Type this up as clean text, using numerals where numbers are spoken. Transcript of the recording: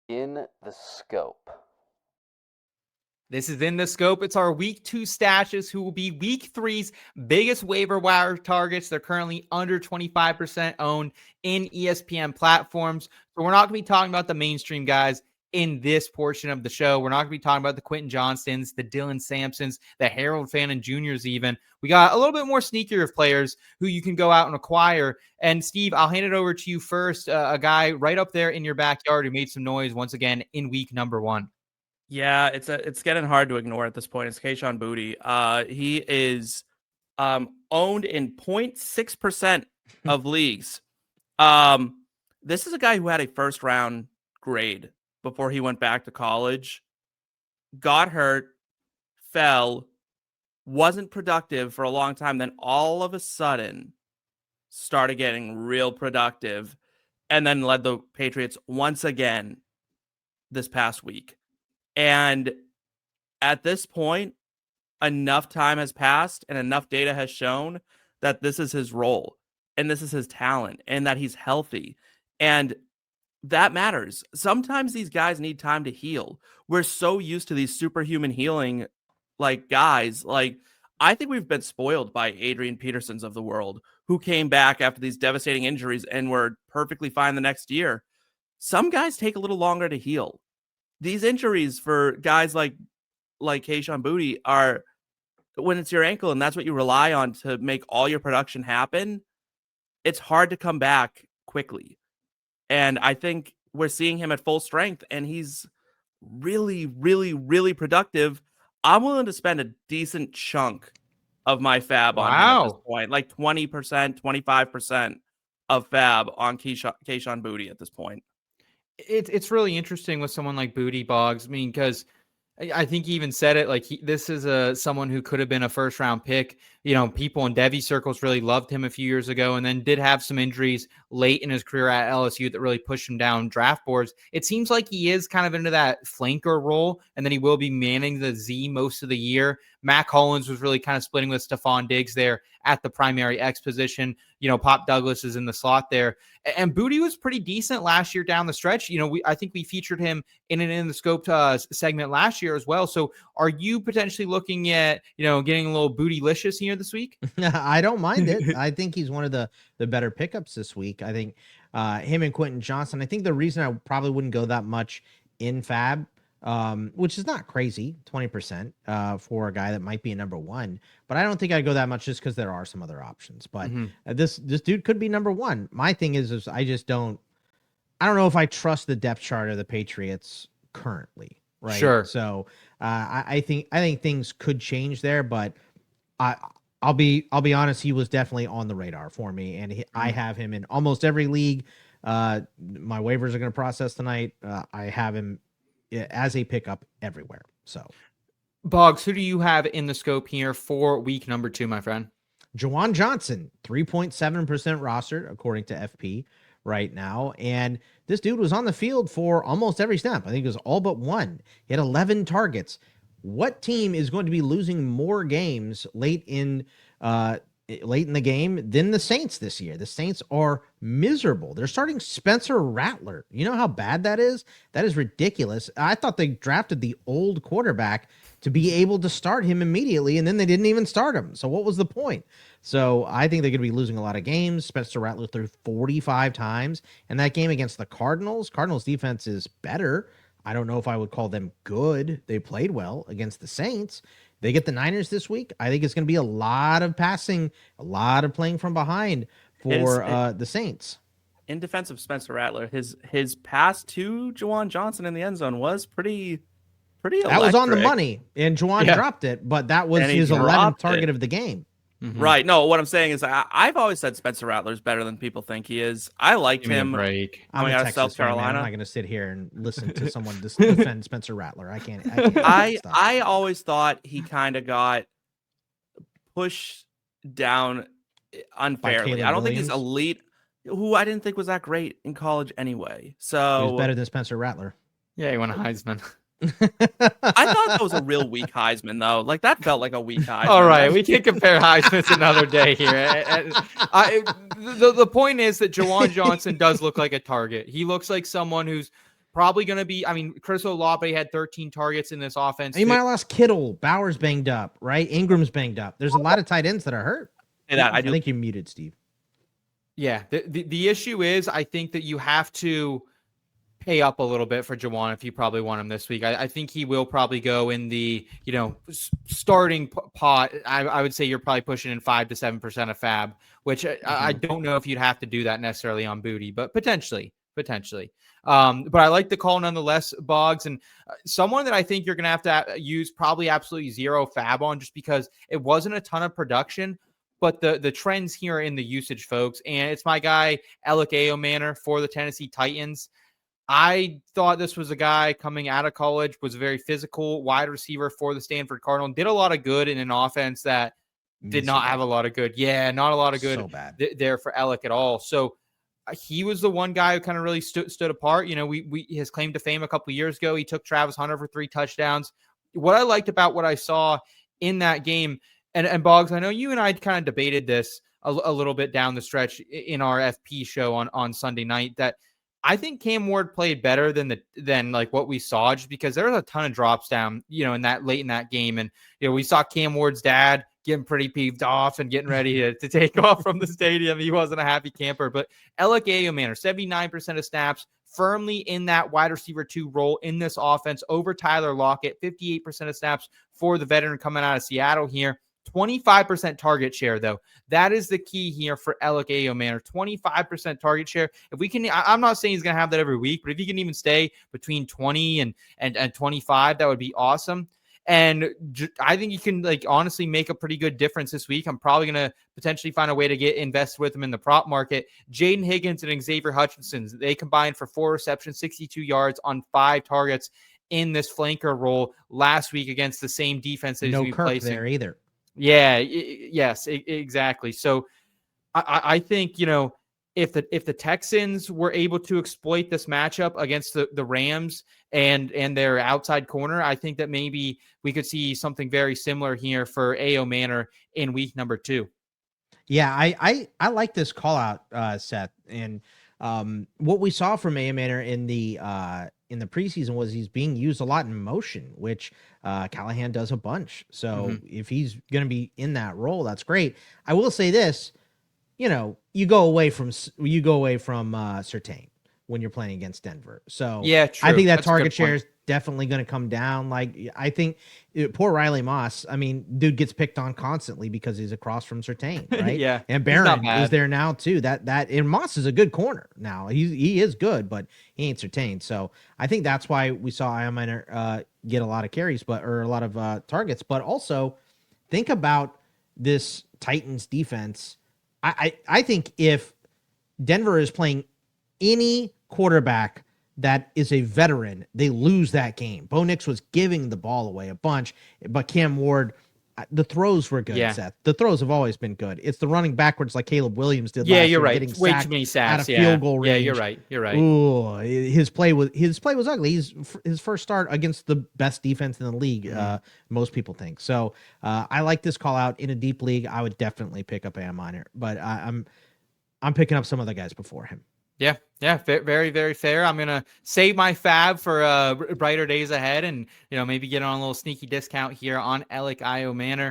In the scope. This is in the scope. It's our week 2 stashes who will be week 3's biggest waiver wire targets. They're currently under 25% owned in ESPN platforms. So we're not going to be talking about the mainstream guys in this portion of the show. We're not going to be talking about the Quentin Johnstons, the Dylan Sampsons, the Harold Fannin Juniors even. We got a little bit more sneakier of players who you can go out and acquire. And Steve, I'll hand it over to you first. A guy right up there in your backyard who made some noise once again in week number 1. Yeah, it's getting hard to ignore at this point. It's Kayshon Boutte. He is owned in 0.6% of leagues. This is a guy who had a first round grade before he went back to college, got hurt, fell, wasn't productive for a long time, then all of a sudden started getting real productive, and then led the Patriots once again this past week. And at this point, enough time has passed and enough data has shown that this is his role and this is his talent and that he's healthy. And that matters. Sometimes these guys need time to heal. We're so used to these superhuman healing guys. I think we've been spoiled by Adrian Petersons of the world who came back after these devastating injuries and were perfectly fine the next year. Some guys take a little longer to heal. These injuries for guys like Kayshon Boutte are when it's your ankle and that's what you rely on to make all your production happen. It's hard to come back quickly. And I think we're seeing him at full strength and he's really, really, really productive. I'm willing to spend a decent chunk of my fab on him at this point, like 20%, 25% of fab on Kayshon Boutte at this point. It's really interesting with someone like Boutte, Boggs. I mean, because I think he even said it, this is someone who could have been a first round pick. You know, people in Devy circles really loved him a few years ago and then did have some injuries late in his career at LSU that really pushed him down draft boards. It seems like he is kind of into that flanker role, and then he will be manning the Z most of the year. Mac Hollins was really kind of splitting with Stephon Diggs there at the primary X position. You know, Pop Douglas is in the slot there. And Boutte was pretty decent last year down the stretch. You know, I think we featured him in an In the Scope segment last year as well. So are you potentially looking at, getting a little Boutte-licious here this week? I don't mind it. I think he's one of the better pickups this week. I think him and Quentin Johnson, I think the reason I probably wouldn't go that much in fab, which is not crazy, 20% for a guy that might be a number 1, but I don't think I'd go that much just because there are some other options. But this dude could be number 1. My thing is I don't know if I trust the depth chart of the Patriots currently. Right. Sure. So I think things could change there, but I'll be honest. He was definitely on the radar for me, and I have him in almost every league. My waivers are going to process tonight. I have him as a pickup everywhere. So, Boggs, who do you have in the scope here for week number 2, my friend? Juwan Johnson, 3.7% rostered according to FP right now, and this dude was on the field for almost every snap. I think it was all but one. He had 11 targets. What team is going to be losing more games late in the game than the Saints this year? The Saints are miserable. They're starting Spencer Rattler. You know how bad that is? That is ridiculous. I thought they drafted the old quarterback to be able to start him immediately, and then they didn't even start him. So what was the point? So I think they're going to be losing a lot of games. Spencer Rattler threw 45 times. And that game against the Cardinals defense is better. I don't know if I would call them good. They played well against the Saints. They get the Niners this week. I think it's going to be a lot of passing, a lot of playing from behind for the Saints. In defense of Spencer Rattler, his pass to Juwan Johnson in the end zone was pretty electric. That was on the money, and Juwan dropped it, but that was his 11th target of the game. Mm-hmm. Right. No, what I'm saying is I've always said Spencer Rattler is better than people think he is. I liked him coming out of South Carolina. I'm not going to sit here and listen to someone defend Spencer Rattler. I can't. I always thought he kind of got pushed down unfairly. I don't think he's elite, who I didn't think was that great in college anyway. So he was better than Spencer Rattler. Yeah, he won a Heisman. I thought that was a real weak Heisman, though. Like, that felt like a weak Heisman. All right, we can compare Heismans another day here. The point is that Juwan Johnson does look like a target. He looks like someone who's Probably going to be, I mean, Chris Olave had 13 targets in this offense. You might have lost Kittle. Bauer's banged up, right? Ingram's banged up. There's a lot of tight ends that are hurt. I think you're muted, Steve. Yeah. The issue is, I think that you have to pay up a little bit for Juwan if you probably want him this week. I think he will probably go in the, starting pot. I would say you're probably pushing in 5 to 7% of fab, which I don't know if you'd have to do that necessarily on Boutte, but potentially. But I like the call nonetheless, Boggs, and someone that I think you're going to have to use probably absolutely zero fab on, just because it wasn't a ton of production, but the trends here in the usage, folks. And it's my guy, Elic Ayomanor for the Tennessee Titans. I thought this was a guy coming out of college, was a very physical wide receiver for the Stanford Cardinal, did a lot of good in an offense that did not have a lot of good. Yeah, not a lot of good there for Elic at all. So he was the one guy who kind of really stood apart. His claim to fame a couple of years ago, he took Travis Hunter for 3 touchdowns. What I liked about what I saw in that game, and Boggs, I know you and I kind of debated this a little bit down the stretch in our FP show on Sunday night, that I think Cam Ward played better than like what we saw, just because there was a ton of drops down, in that late in that game. And, we saw Cam Ward's dad getting pretty peeved off and getting ready to take off from the stadium. He wasn't a happy camper, but Elic Ayomanor, 79% of snaps, firmly in that wide receiver 2 role in this offense over Tyler Lockett, 58% of snaps for the veteran coming out of Seattle here. 25% target share, though. That is the key here for Elic Ayomanor. 25% target share. If we can, I'm not saying he's going to have that every week, but if he can even stay between 20 and 25, that would be awesome. And I think you can, honestly make a pretty good difference this week. I'm probably going to potentially find a way to get invested with him in the prop market. Jaden Higgins and Xavier Hutchinson, they combined for 4 receptions, 62 yards on 5 targets in this flanker role last week against the same defense that no Kirk there either. Yeah, yes, exactly. So I think, if the Texans were able to exploit this matchup against the Rams and their outside corner, I think that maybe we could see something very similar here for Ayomanor in week number 2. Yeah, I like this call out, Seth. And what we saw from Ayomanor in the preseason was he's being used a lot in motion, which Callahan does a bunch. So if he's going to be in that role, that's great. I will say this, you go away from Surtain when you're playing against Denver. So yeah, true. I think that target share is definitely going to come down. I think poor Riley Moss, I mean, dude gets picked on constantly because he's across from Surtain, right? Yeah. And Barron is there now too. And Moss is a good corner now. He is good, but he ain't Surtain. So I think that's why we saw Ayomanor get a lot of carries, or a lot of targets. But also think about this Titans defense. I think if Denver is playing any quarterback that is a veteran, they lose that game. Bo Nix was giving the ball away a bunch, but Cam Ward, the throws were good, Seth. The throws have always been good. It's the running backwards like Caleb Williams did last year. You're right. Getting way too many sacks out of field goal range. Yeah, you're right. Ooh, his play was ugly. His first start against the best defense in the league, most people think. So I like this call out in a deep league. I would definitely pick up Ayomanor, but I'm picking up some other guys before him. Yeah, very, very fair. I'm going to save my fab for brighter days ahead and, maybe get on a little sneaky discount here on Elic Ayomanor.